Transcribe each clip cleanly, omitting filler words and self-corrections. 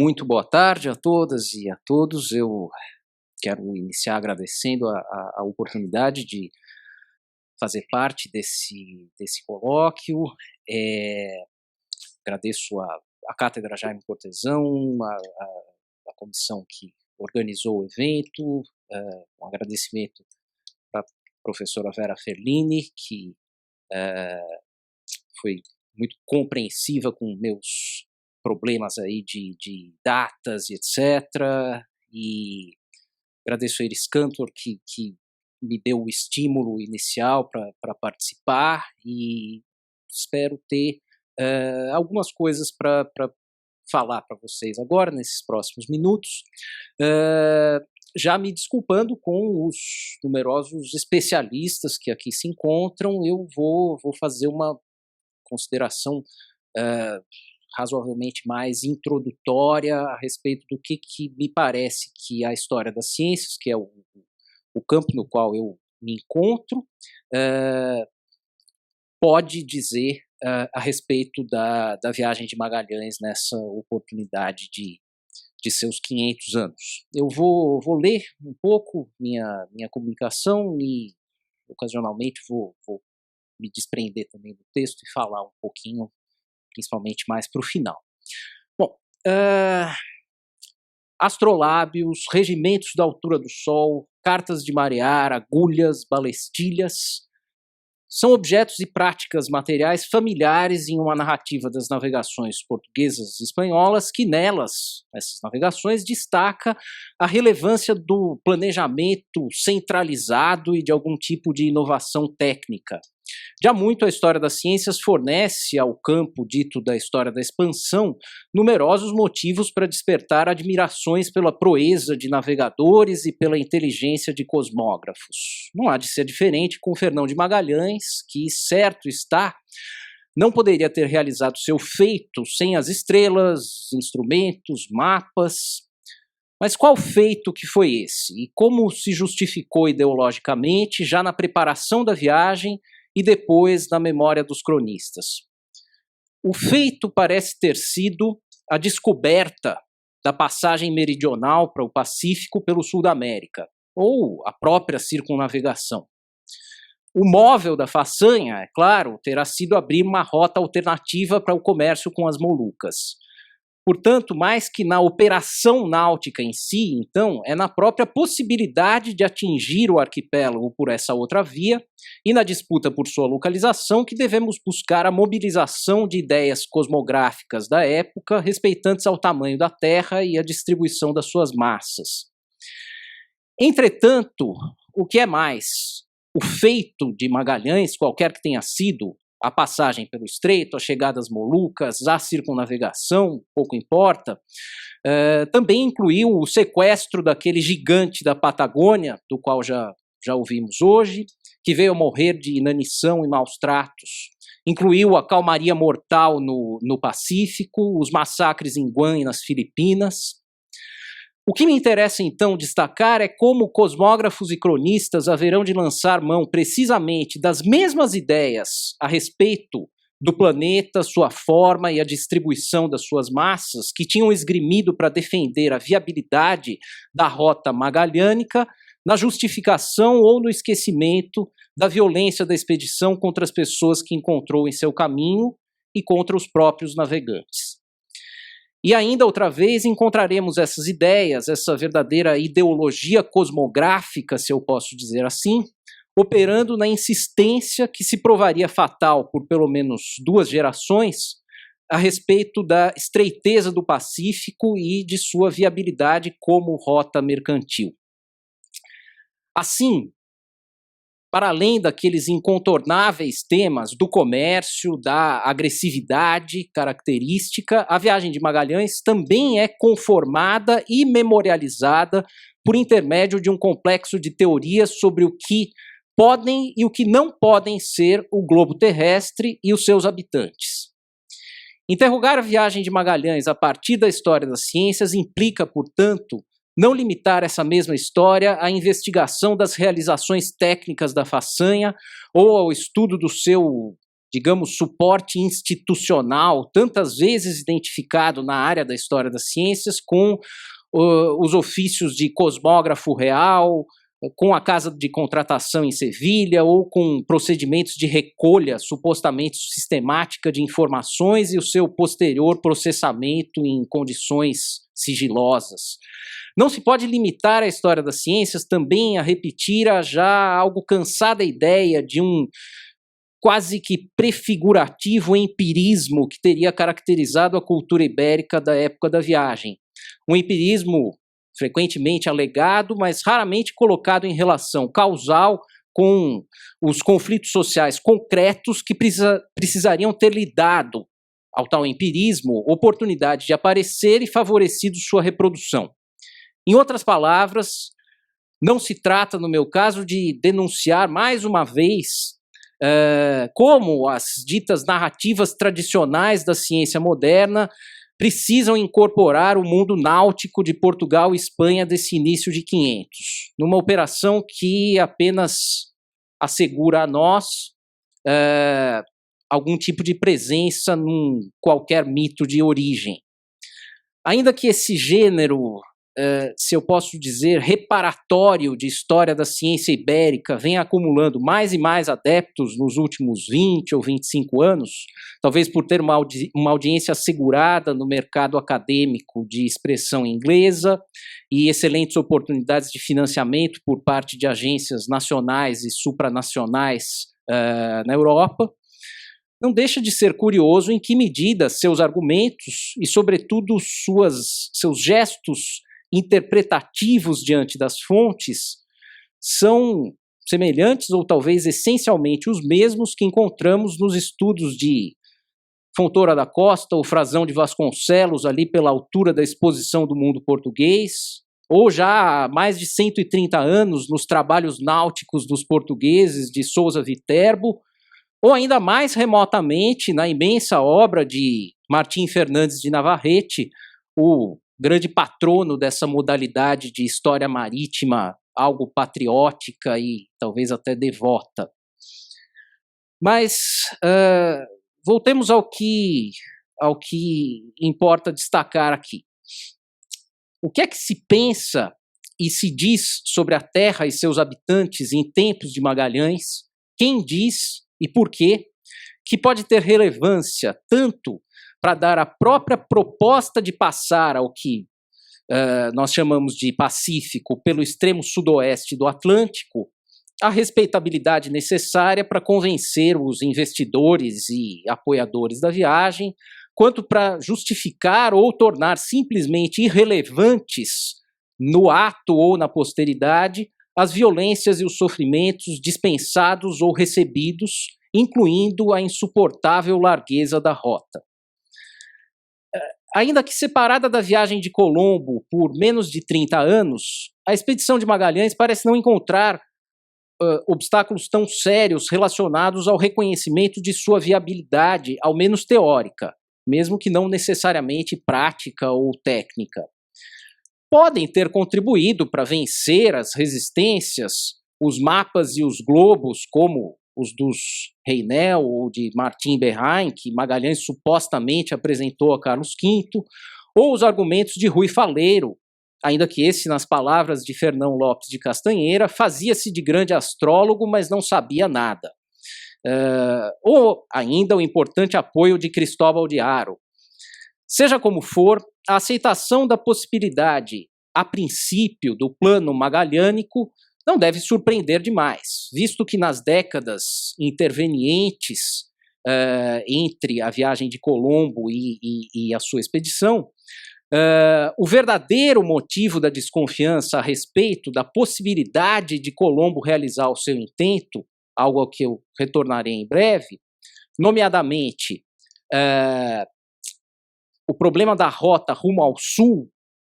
Muito boa tarde a todas e a todos. Eu quero iniciar agradecendo a oportunidade de fazer parte desse colóquio. Agradeço a Cátedra Jaime Cortesão, a comissão que organizou o evento, um agradecimento para a professora Vera Ferlini, que foi muito compreensiva com meus problemas aí de datas e etc. E agradeço a Iris Cantor, que me deu o estímulo inicial para participar, e espero ter algumas coisas para falar para vocês agora, nesses próximos minutos, já me desculpando com os numerosos especialistas que aqui se encontram. Eu vou fazer uma consideração razoavelmente mais introdutória a respeito do que me parece que a história das ciências, que é o campo no qual eu me encontro, pode dizer a respeito da viagem de Magalhães nessa oportunidade de seus 500 anos. Eu vou ler um pouco minha comunicação e, ocasionalmente, vou me desprender também do texto e falar um pouquinho, principalmente mais para o final. Bom, astrolábios, regimentos da altura do Sol, cartas de marear, agulhas, balestilhas, são objetos e práticas materiais familiares em uma narrativa das navegações portuguesas e espanholas que nessas navegações, destaca a relevância do planejamento centralizado e de algum tipo de inovação técnica. Já muito a história das ciências fornece ao campo dito da história da expansão numerosos motivos para despertar admirações pela proeza de navegadores e pela inteligência de cosmógrafos. Não há de ser diferente com Fernão de Magalhães, que, certo está, não poderia ter realizado seu feito sem as estrelas, instrumentos, mapas. Mas qual feito que foi esse? E como se justificou ideologicamente já na preparação da viagem e depois na memória dos cronistas? O feito parece ter sido a descoberta da passagem meridional para o Pacífico pelo sul da América, ou a própria circunnavegação. O móvel da façanha, é claro, terá sido abrir uma rota alternativa para o comércio com as Molucas. Portanto, mais que na operação náutica em si, então, é na própria possibilidade de atingir o arquipélago por essa outra via e na disputa por sua localização que devemos buscar a mobilização de ideias cosmográficas da época respeitantes ao tamanho da Terra e à distribuição das suas massas. Entretanto, o que é mais, o feito de Magalhães, qualquer que tenha sido, a passagem pelo Estreito, a chegada às Molucas, a circunnavegação, pouco importa, também incluiu o sequestro daquele gigante da Patagônia, do qual já ouvimos hoje, que veio a morrer de inanição e maus tratos. Incluiu a calmaria mortal no Pacífico, os massacres em Guam e nas Filipinas. O que me interessa, então, destacar é como cosmógrafos e cronistas haverão de lançar mão precisamente das mesmas ideias a respeito do planeta, sua forma e a distribuição das suas massas que tinham esgrimido para defender a viabilidade da rota magalhânica na justificação ou no esquecimento da violência da expedição contra as pessoas que encontrou em seu caminho e contra os próprios navegantes. E ainda outra vez encontraremos essas ideias, essa verdadeira ideologia cosmográfica, se eu posso dizer assim, operando na insistência que se provaria fatal por pelo menos 2 gerações a respeito da estreiteza do Pacífico e de sua viabilidade como rota mercantil. Assim, para além daqueles incontornáveis temas do comércio, da agressividade característica, a viagem de Magalhães também é conformada e memorializada por intermédio de um complexo de teorias sobre o que podem e o que não podem ser o globo terrestre e os seus habitantes. Interrogar a viagem de Magalhães a partir da história das ciências implica, portanto, não limitar essa mesma história à investigação das realizações técnicas da façanha ou ao estudo do seu digamos, suporte institucional, tantas vezes identificado na área da história das ciências, com os ofícios de cosmógrafo real, com a casa de contratação em Sevilha, ou com procedimentos de recolha supostamente sistemática de informações e o seu posterior processamento em condições sigilosas. Não se pode limitar a história das ciências também a repetir a já algo cansada ideia de um quase que prefigurativo empirismo que teria caracterizado a cultura ibérica da época da viagem. Um empirismo frequentemente alegado, mas raramente colocado em relação causal com os conflitos sociais concretos que precisariam ter lhe dado ao tal empirismo oportunidade de aparecer e favorecido sua reprodução. Em outras palavras, não se trata, no meu caso, de denunciar mais uma vez como as ditas narrativas tradicionais da ciência moderna precisam incorporar o mundo náutico de Portugal e Espanha desse início de 500, numa operação que apenas assegura a nós algum tipo de presença num qualquer mito de origem. Ainda que esse gênero, se eu posso dizer, reparatório de história da ciência ibérica venha acumulando mais e mais adeptos nos últimos 20 ou 25 anos, talvez por ter uma audiência assegurada no mercado acadêmico de expressão inglesa e excelentes oportunidades de financiamento por parte de agências nacionais e supranacionais na Europa, não deixa de ser curioso em que medida seus argumentos e, sobretudo, seus gestos interpretativos diante das fontes são semelhantes ou talvez essencialmente os mesmos que encontramos nos estudos de Fontoura da Costa ou Frazão de Vasconcelos, ali pela altura da exposição do mundo português, ou já há mais de 130 anos nos trabalhos náuticos dos portugueses de Sousa Viterbo, ou ainda mais remotamente na imensa obra de Martim Fernandes de Navarrete, o grande patrono dessa modalidade de história marítima, algo patriótica e talvez até devota. Mas voltemos ao que importa destacar aqui. O que é que se pensa e se diz sobre a Terra e seus habitantes em tempos de Magalhães? Quem diz e por quê? Que pode ter relevância tanto para dar a própria proposta de passar ao que nós chamamos de Pacífico pelo extremo sudoeste do Atlântico, a respeitabilidade necessária para convencer os investidores e apoiadores da viagem, quanto para justificar ou tornar simplesmente irrelevantes no ato ou na posteridade as violências e os sofrimentos dispensados ou recebidos, incluindo a insuportável largueza da rota. Ainda que separada da viagem de Colombo por menos de 30 anos, a expedição de Magalhães parece não encontrar obstáculos tão sérios relacionados ao reconhecimento de sua viabilidade, ao menos teórica, mesmo que não necessariamente prática ou técnica. Podem ter contribuído para vencer as resistências, os mapas e os globos, como os dos Reinel ou de Martim Berrain, que Magalhães supostamente apresentou a Carlos V, ou os argumentos de Rui Faleiro, ainda que esse, nas palavras de Fernão Lopes de Castanheira, fazia-se de grande astrólogo, mas não sabia nada. Ou ainda o importante apoio de Cristóbal de Haro. Seja como for, a aceitação da possibilidade, a princípio, do plano magalhânico não deve surpreender demais, visto que nas décadas intervenientes entre a viagem de Colombo e a sua expedição, o verdadeiro motivo da desconfiança a respeito da possibilidade de Colombo realizar o seu intento, algo ao que eu retornarei em breve, nomeadamente o problema da rota rumo ao sul,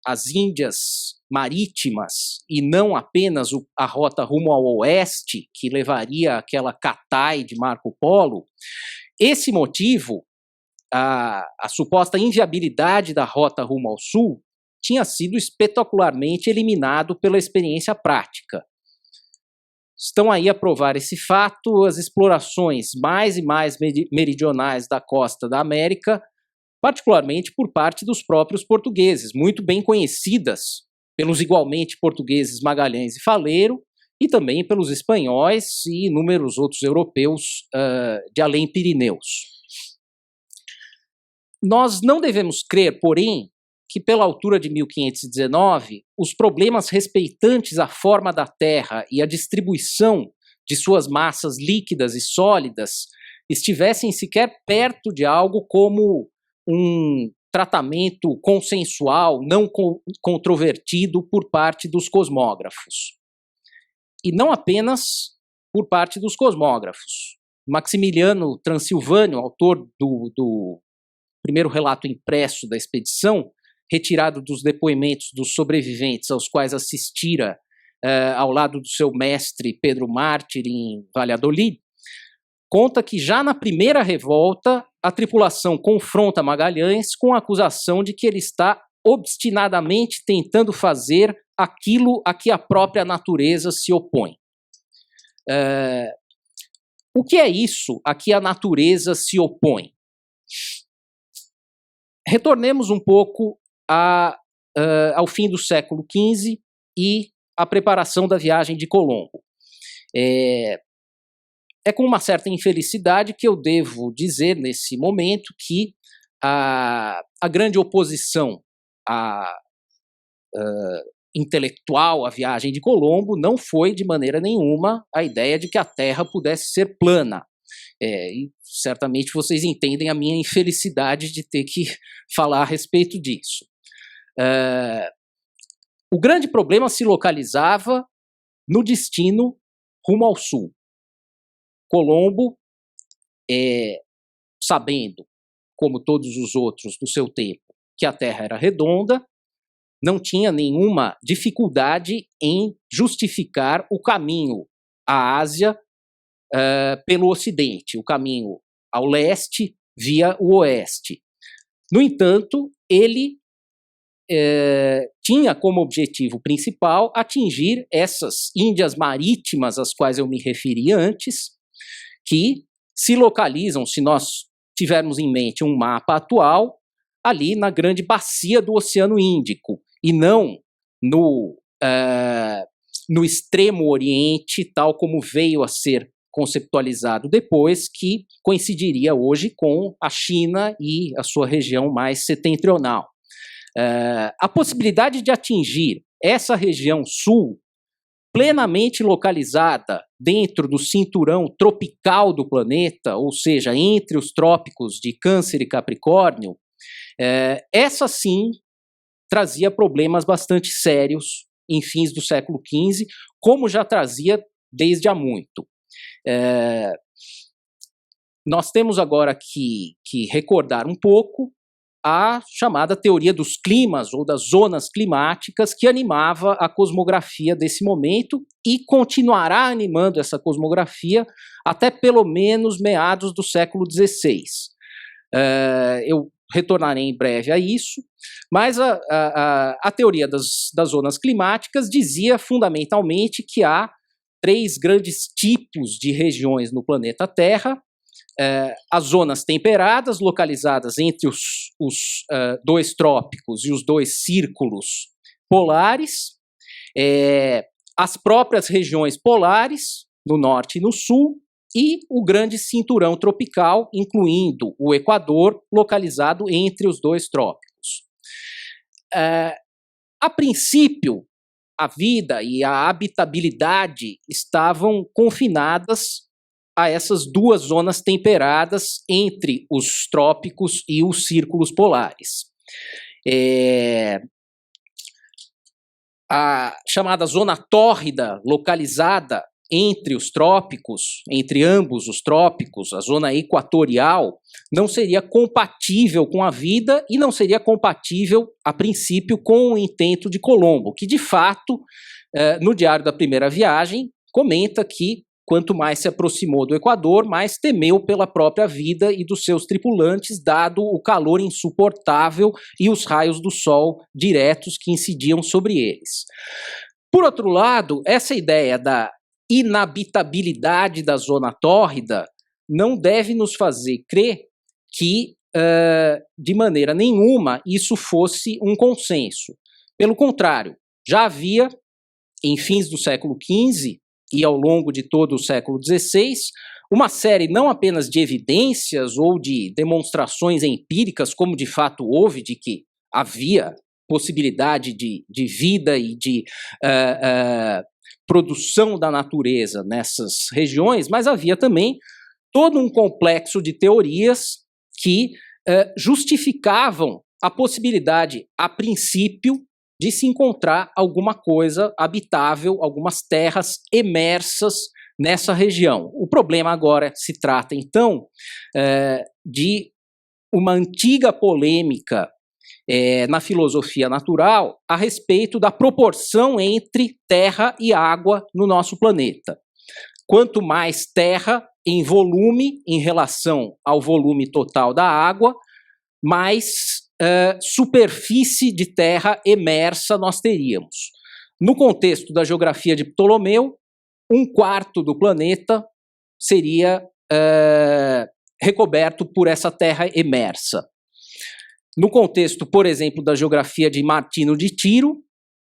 as Índias marítimas, e não apenas a rota rumo ao oeste, que levaria àquela Catai de Marco Polo, esse motivo, a suposta inviabilidade da rota rumo ao sul, tinha sido espetacularmente eliminado pela experiência prática. estão aí a provar esse fato as explorações mais e mais meridionais da costa da América, particularmente por parte dos próprios portugueses, muito bem conhecidas pelos igualmente portugueses Magalhães e Faleiro, e também pelos espanhóis e inúmeros outros europeus de além Pirineus. Nós não devemos crer, porém, que pela altura de 1519, os problemas respeitantes à forma da Terra e à distribuição de suas massas líquidas e sólidas estivessem sequer perto de algo como um tratamento consensual, não controvertido por parte dos cosmógrafos. E não apenas por parte dos cosmógrafos. Maximiliano Transilvânio, autor do primeiro relato impresso da expedição, retirado dos depoimentos dos sobreviventes aos quais assistira ao lado do seu mestre Pedro Mártir em Valladolid, conta que já na primeira revolta a tripulação confronta Magalhães com a acusação de que ele está obstinadamente tentando fazer aquilo a que a própria natureza se opõe. O que é isso a que a natureza se opõe? Retornemos um pouco ao fim do século XV e à preparação da viagem de Colombo. É com uma certa infelicidade que eu devo dizer nesse momento que a grande oposição intelectual à viagem de Colombo não foi de maneira nenhuma a ideia de que a Terra pudesse ser plana. E certamente vocês entendem a minha infelicidade de ter que falar a respeito disso. O grande problema se localizava no destino rumo ao sul. Colombo, sabendo, como todos os outros do seu tempo, que a Terra era redonda, não tinha nenhuma dificuldade em justificar o caminho à Ásia pelo Ocidente, o caminho ao leste via o Oeste. No entanto, ele tinha como objetivo principal atingir essas Índias marítimas às quais eu me referi antes, que se localizam, se nós tivermos em mente um mapa atual, ali na grande bacia do Oceano Índico, e não no extremo oriente, tal como veio a ser conceptualizado depois, que coincidiria hoje com a China e a sua região mais setentrional. A possibilidade de atingir essa região sul, plenamente localizada dentro do cinturão tropical do planeta, ou seja, entre os trópicos de Câncer e Capricórnio, essa sim trazia problemas bastante sérios em fins do século XV, como já trazia desde há muito. Nós temos agora que recordar um pouco a chamada teoria dos climas ou das zonas climáticas que animava a cosmografia desse momento e continuará animando essa cosmografia até pelo menos meados do século XVI. Eu retornarei em breve a isso, mas a teoria das zonas climáticas dizia fundamentalmente que há 3 grandes tipos de regiões no planeta Terra: as zonas temperadas, localizadas entre os 2 trópicos e os 2 círculos polares, as próprias regiões polares, no norte e no sul, e o grande cinturão tropical, incluindo o Equador, localizado entre os 2 trópicos. A princípio, a vida e a habitabilidade estavam confinadas a essas 2 zonas temperadas entre os trópicos e os círculos polares. A chamada zona tórrida, localizada entre os trópicos, entre ambos os trópicos, a zona equatorial, não seria compatível com a vida e não seria compatível, a princípio, com o intento de Colombo, que, de fato, no Diário da Primeira Viagem, comenta que, quanto mais se aproximou do Equador, mais temeu pela própria vida e dos seus tripulantes, dado o calor insuportável e os raios do sol diretos que incidiam sobre eles. Por outro lado, essa ideia da inabitabilidade da zona tórrida não deve nos fazer crer que, de maneira nenhuma, isso fosse um consenso. Pelo contrário, já havia, em fins do século XV e ao longo de todo o século XVI, uma série não apenas de evidências ou de demonstrações empíricas, como de fato houve, de que havia possibilidade de vida e de produção da natureza nessas regiões, mas havia também todo um complexo de teorias que justificavam a possibilidade, a princípio, de se encontrar alguma coisa habitável, algumas terras emersas nessa região. O problema agora se trata, então, de uma antiga polêmica na filosofia natural a respeito da proporção entre terra e água no nosso planeta. Quanto mais terra em volume em relação ao volume total da água, mais superfície de terra emersa nós teríamos. No contexto da geografia de Ptolomeu, 1/4 do planeta seria recoberto por essa terra emersa. No contexto, por exemplo, da geografia de Martino de Tiro,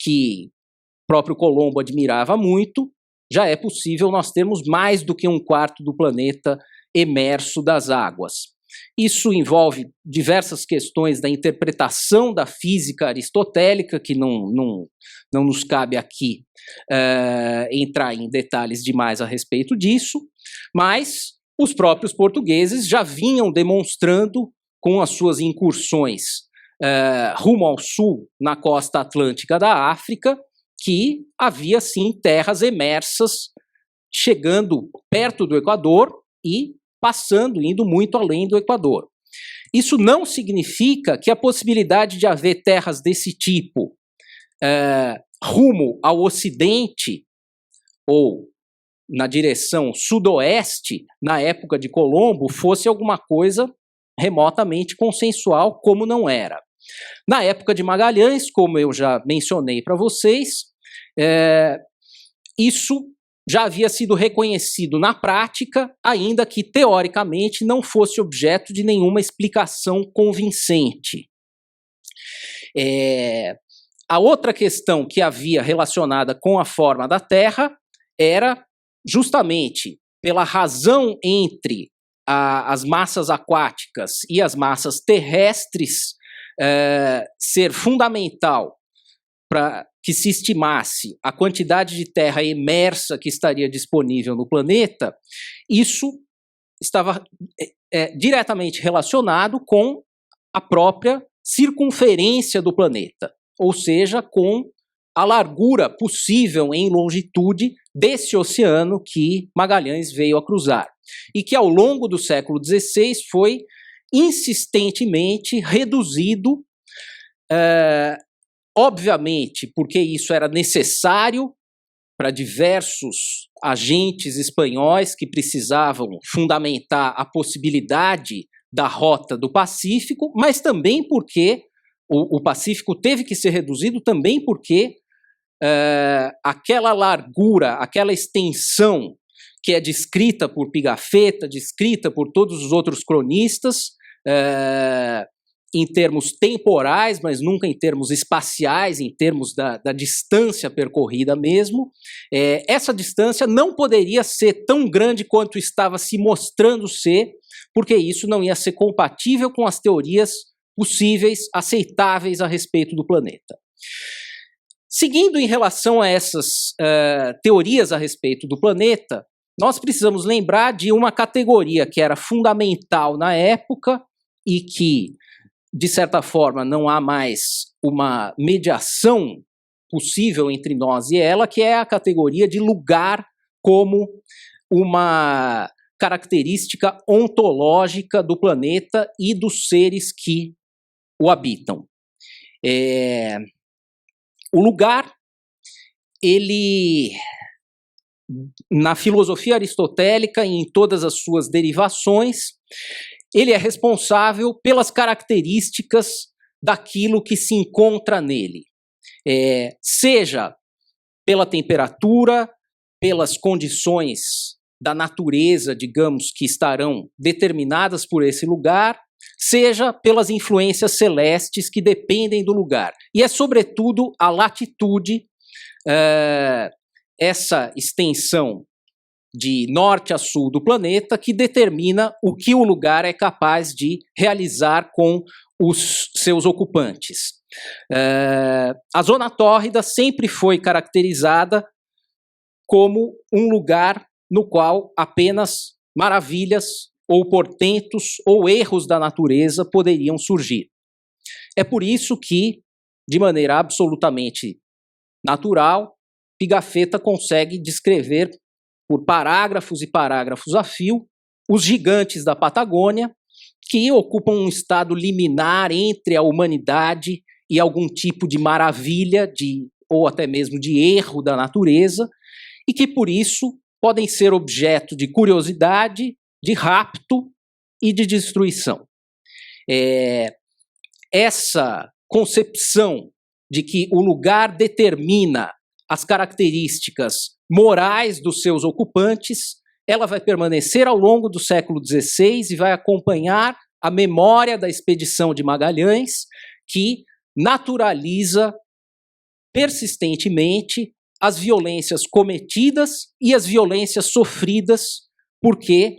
que o próprio Colombo admirava muito, já é possível nós termos mais do que 1/4 do planeta emerso das águas. Isso envolve diversas questões da interpretação da física aristotélica, que não nos cabe aqui entrar em detalhes demais a respeito disso, mas os próprios portugueses já vinham demonstrando com as suas incursões rumo ao sul, na costa atlântica da África, que havia, sim, terras emersas chegando perto do Equador e indo muito além do Equador. Isso não significa que a possibilidade de haver terras desse tipo rumo ao ocidente ou na direção sudoeste, na época de Colombo, fosse alguma coisa remotamente consensual, como não era. Na época de Magalhães, como eu já mencionei para vocês, isso já havia sido reconhecido na prática, ainda que teoricamente não fosse objeto de nenhuma explicação convincente. A outra questão que havia relacionada com a forma da Terra era justamente pela razão entre as massas aquáticas e as massas terrestres ser fundamental para que se estimasse a quantidade de terra emersa que estaria disponível no planeta. Isso estava diretamente relacionado com a própria circunferência do planeta, ou seja, com a largura possível em longitude desse oceano que Magalhães veio a cruzar, e que ao longo do século XVI foi insistentemente reduzido, obviamente porque isso era necessário para diversos agentes espanhóis que precisavam fundamentar a possibilidade da rota do Pacífico, mas também porque o Pacífico teve que ser reduzido também porque aquela largura, aquela extensão que é descrita por Pigafetta, descrita por todos os outros cronistas, em termos temporais, mas nunca em termos espaciais, em termos da distância percorrida mesmo, essa distância não poderia ser tão grande quanto estava se mostrando ser, porque isso não ia ser compatível com as teorias possíveis, aceitáveis a respeito do planeta. Seguindo em relação a essas teorias a respeito do planeta, nós precisamos lembrar de uma categoria que era fundamental na época e que, de certa forma, não há mais uma mediação possível entre nós e ela, que é a categoria de lugar como uma característica ontológica do planeta e dos seres que o habitam. O lugar, ele, na filosofia aristotélica e em todas as suas derivações, ele é responsável pelas características daquilo que se encontra nele, seja pela temperatura, pelas condições da natureza, digamos, que estarão determinadas por esse lugar, seja pelas influências celestes que dependem do lugar. E é, sobretudo, a latitude, essa extensão de norte a sul do planeta, que determina o que o lugar é capaz de realizar com os seus ocupantes. A zona tórrida sempre foi caracterizada como um lugar no qual apenas maravilhas ou portentos ou erros da natureza poderiam surgir. É por isso que, de maneira absolutamente natural, Pigafetta consegue descrever por parágrafos e parágrafos a fio os gigantes da Patagônia, que ocupam um estado liminar entre a humanidade e algum tipo de maravilha, ou até mesmo de erro da natureza, e que, por isso, podem ser objeto de curiosidade, de rapto e de destruição. Essa concepção de que o lugar determina as características morais dos seus ocupantes, ela vai permanecer ao longo do século XVI e vai acompanhar a memória da expedição de Magalhães, que naturaliza persistentemente as violências cometidas e as violências sofridas, porque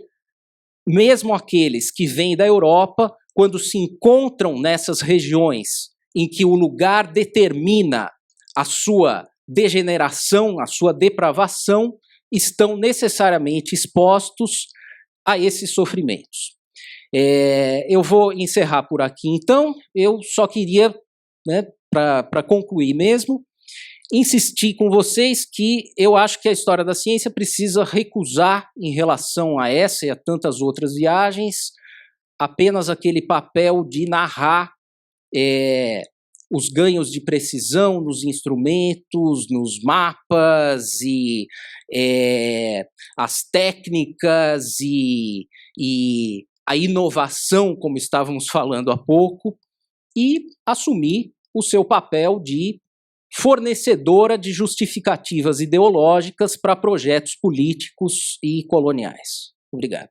mesmo aqueles que vêm da Europa, quando se encontram nessas regiões em que o lugar determina a sua degeneração, a sua depravação, estão necessariamente expostos a esses sofrimentos. Eu vou encerrar por aqui, então. Eu só queria, para concluir mesmo, insistir com vocês que eu acho que a história da ciência precisa recusar, em relação a essa e a tantas outras viagens, apenas aquele papel de narrar os ganhos de precisão nos instrumentos, nos mapas e as técnicas e a inovação, como estávamos falando há pouco, e assumir o seu papel de fornecedora de justificativas ideológicas para projetos políticos e coloniais. Obrigado.